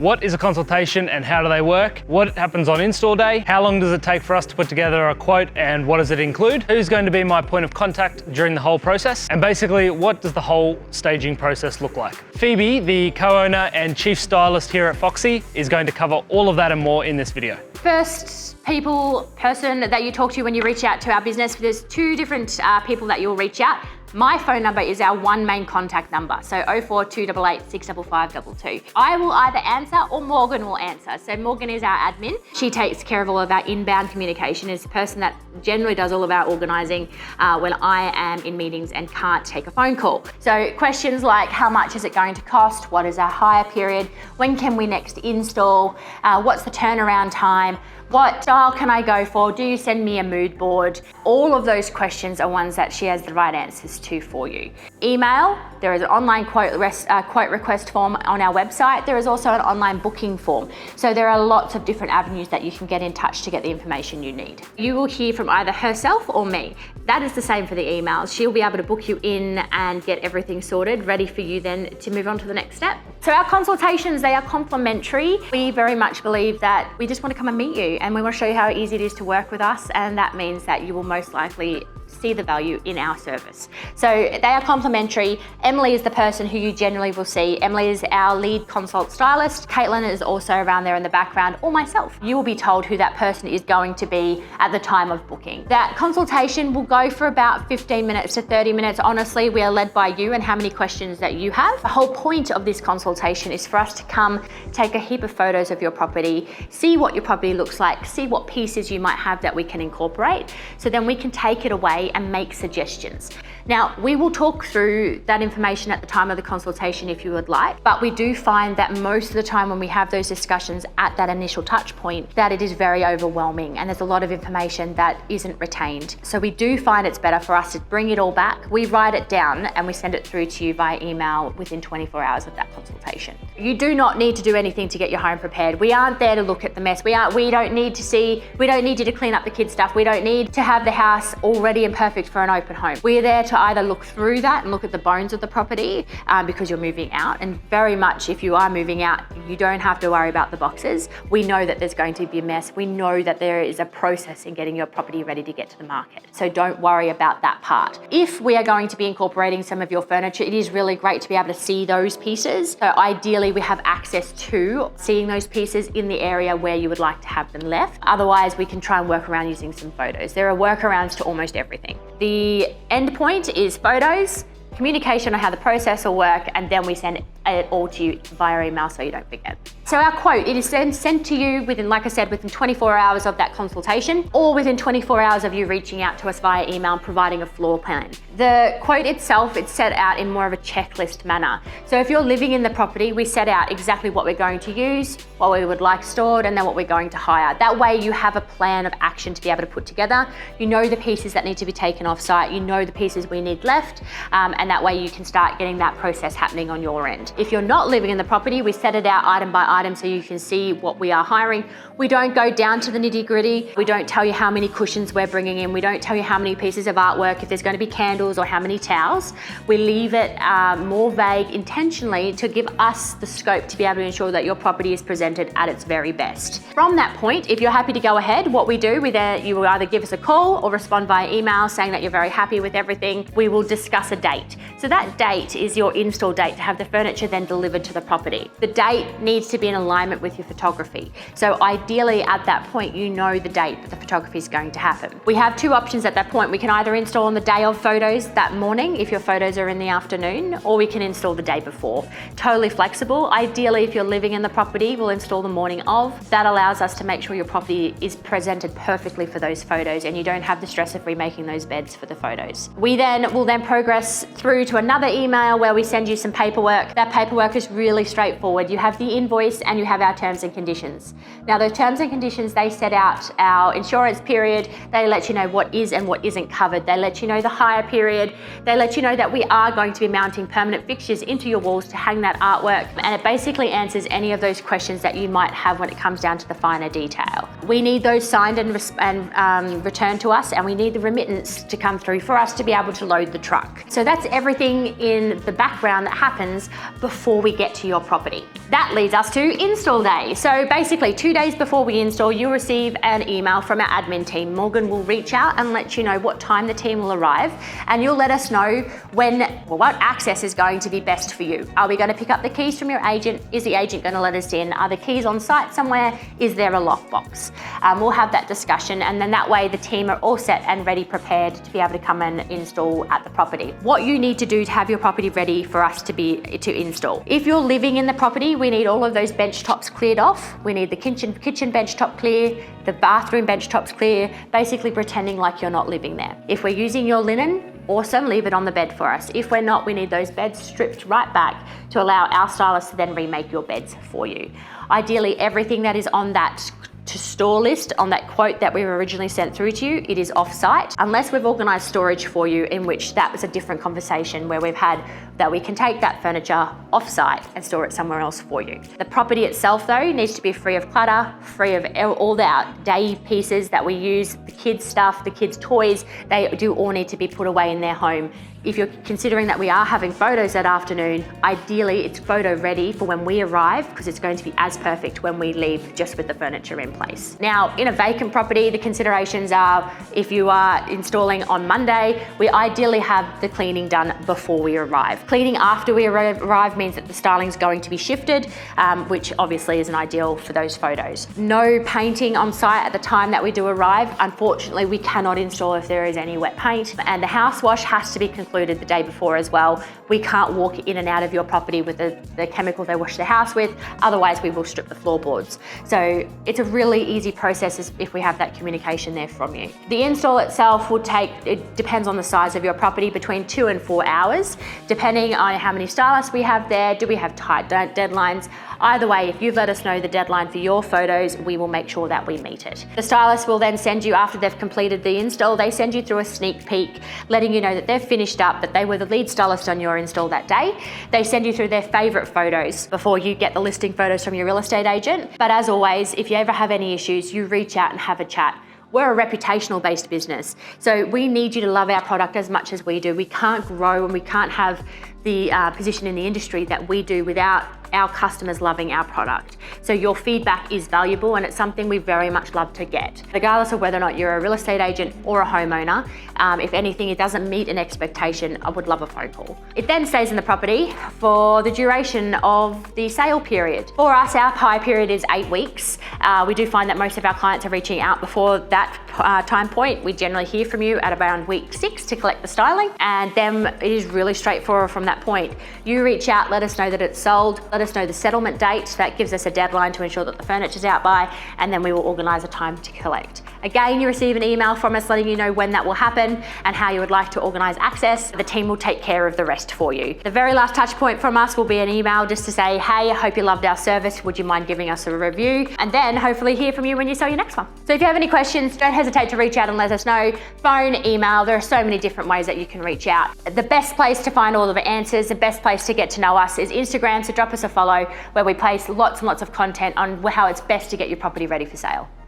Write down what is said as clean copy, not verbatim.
What is a consultation and how do they work? What happens on install day? How long does it take for us to put together a quote and what does it include? Who's going to be my point of contact during the whole process? And basically, what does the whole staging process look like? Phoebe, the co-owner and chief stylist here at Foxy, is going to cover all of that and more in this video. Person that you talk to when you reach out to our business, there's two different people that you'll reach out. My phone number is our one main contact number, so 04288 65522. I will either answer or Morgan will answer. So Morgan is our admin. She takes care of all of our inbound communication, is the person that generally does all of our organising when I am in meetings and can't take a phone call. So questions like how much is it going to cost? What is our hire period? When can we next install? What's the turnaround time? What style can I go for? Do you send me a mood board? All of those questions are ones that she has the right answers to for you. Email, there is an online quote request form on our website. There is also an online booking form. So there are lots of different avenues that you can get in touch to get the information you need. You will hear from either herself or me. That is the same for the emails. She'll be able to book you in and get everything sorted, ready for you then to move on to the next step. So our consultations, they are complimentary. We very much believe that we just want to come and meet you and we want to show you how easy it is to work with us, and that means that you will most likely see the value in our service. So they are complimentary. Emily is the person who you generally will see. Emily is our lead consult stylist. Caitlin is also around there in the background, or myself. You will be told who that person is going to be at the time of booking. That consultation will go for about 15 minutes to 30 minutes. Honestly, we are led by you and how many questions that you have. The whole point of this consultation is for us to come, take a heap of photos of your property, see what your property looks like, see what pieces you might have that we can incorporate, so then we can take it away and make suggestions. Now, we will talk through that information at the time of the consultation if you would like, but we do find that most of the time when we have those discussions at that initial touch point, that it is very overwhelming and there's a lot of information that isn't retained. So we do find it's better for us to bring it all back. We write it down and we send it through to you via email within 24 hours of that consultation. You do not need to do anything to get your home prepared. We aren't there to look at the mess. We don't need you to clean up the kids' stuff. We don't need to have the house all ready and perfect for an open home. We are there to either look through that and look at the bones of the property because you're moving out, and very much if you are moving out, you don't have to worry about the boxes. We know that there's going to be a mess. We know that there is a process in getting your property ready to get to the market. So don't worry about that part. If we are going to be incorporating some of your furniture, it is really great to be able to see those pieces. So ideally we have access to seeing those pieces in the area where you would like to have them left. Otherwise, we can try and work around using some photos. There are workarounds to almost everything. The end point is photos, communication on how the process will work, and then we send it all to you via email so you don't forget. So our quote, it is then sent to you within, like I said, within 24 hours of that consultation, or within 24 hours of you reaching out to us via email and providing a floor plan. The quote itself, it's set out in more of a checklist manner. So if you're living in the property, we set out exactly what we're going to use, what we would like stored, and then what we're going to hire. That way you have a plan of action to be able to put together. You know the pieces that need to be taken off site, you know the pieces we need left, and that way you can start getting that process happening on your end. If you're not living in the property, we set it out item by item so you can see what we are hiring. We don't go down to the nitty-gritty. We don't tell you how many cushions we're bringing in. We don't tell you how many pieces of artwork, if there's going to be candles or how many towels. We leave it more vague intentionally to give us the scope to be able to ensure that your property is presented at its very best. From that point, if you're happy to go ahead, what we do, you will either give us a call or respond via email saying that you're very happy with everything. We will discuss a date. So that date is your install date to have the furniture then delivered to the property. The date needs to be in alignment with your photography. So ideally at that point, you know the date that the photography is going to happen. We have two options at that point. We can either install on the day of photos that morning if your photos are in the afternoon, or we can install the day before. Totally flexible. Ideally, if you're living in the property, we'll install the morning of. That allows us to make sure your property is presented perfectly for those photos and you don't have the stress of remaking those beds for the photos. We will then progress through to another email where we send you some paperwork. That paperwork is really straightforward. You have the invoice and you have our terms and conditions. Now those terms and conditions, they set out our insurance period. They let you know what is and what isn't covered. They let you know the hire period. They let you know that we are going to be mounting permanent fixtures into your walls to hang that artwork. And it basically answers any of those questions that you might have when it comes down to the finer detail. We need those signed and returned to us, and we need the remittance to come through for us to be able to load the truck. So that's everything in the background that happens before we get to your property. That leads us to install day. So basically 2 days before we install, you'll receive an email from our admin team. Morgan will reach out and let you know what time the team will arrive, and you'll let us know what access is going to be best for you. Are we going to pick up the keys from your agent? Is the agent going to let us in? Are the keys on site somewhere? Is there a lockbox? We'll have that discussion, and then that way the team are all set and ready, prepared to be able to come and install at the property. What you need to do to have your property ready for us to install. If you're living in the property, we need all of those bench tops cleared off. We need the kitchen bench top clear, the bathroom bench tops clear, basically pretending like you're not living there. If we're using your linen, awesome, leave it on the bed for us. If we're not, we need those beds stripped right back to allow our stylist to then remake your beds for you. Ideally, everything that is on that to store list on that quote that we were originally sent through to you, it is off-site, unless we've organised storage for you, in which that was a different conversation where we've had that we can take that furniture off-site and store it somewhere else for you. The property itself though needs to be free of clutter, free of all the outdated pieces that we use, the kids' stuff, the kids' toys, they do all need to be put away in their home. If you're considering that we are having photos that afternoon, ideally it's photo ready for when we arrive, because it's going to be as perfect when we leave, just with the furniture in place. Now, in a vacant property, the considerations are, if you are installing on Monday, we ideally have the cleaning done before we arrive. Cleaning after we arrive means that the styling is going to be shifted, which obviously isn't ideal for those photos. No painting on site at the time that we do arrive. Unfortunately, we cannot install if there is any wet paint, and the house wash has to be concluded the day before as well. We can't walk in and out of your property with the chemical they wash the house with, otherwise we will strip the floorboards. So it's a really easy process if we have that communication there from you. The install itself will take, it depends on the size of your property, between 2 and 4 hours, depending on how many stylists we have there. Do we have tight deadlines? Either way, if you've let us know the deadline for your photos, we will make sure that we meet it. The stylist will then send you, after they've completed the install, they send you through a sneak peek, letting you know that they've finished up, that they were the lead stylist on your install that day. They send you through their favorite photos before you get the listing photos from your real estate agent. But as always, if you ever have any issues, you reach out and have a chat. We're a reputational based business, so we need you to love our product as much as we do. We can't grow and we can't have the position in the industry that we do without our customers loving our product. So your feedback is valuable, and it's something we very much love to get. Regardless of whether or not you're a real estate agent or a homeowner, if anything, it doesn't meet an expectation, I would love a phone call. It then stays in the property for the duration of the sale period. For us, our pie period is 8 weeks. We do find that most of our clients are reaching out before that time point. We generally hear from you at around week 6 to collect the styling, and then it is really straightforward from that point. You reach out, let us know that it's sold, let us know the settlement date. That gives us a deadline to ensure that the furniture's out by, and then we will organise a time to collect. Again, you receive an email from us letting you know when that will happen and how you would like to organise access. The team will take care of the rest for you. The very last touch point from us will be an email just to say, hey, I hope you loved our service. Would you mind giving us a review? And then hopefully hear from you when you sell your next one. So if you have any questions, don't hesitate to reach out and let us know. Phone, email, there are so many different ways that you can reach out. The best place to find all of the answers, the best place to get to know us is Instagram, so drop us a follow, where we place lots and lots of content on how it's best to get your property ready for sale.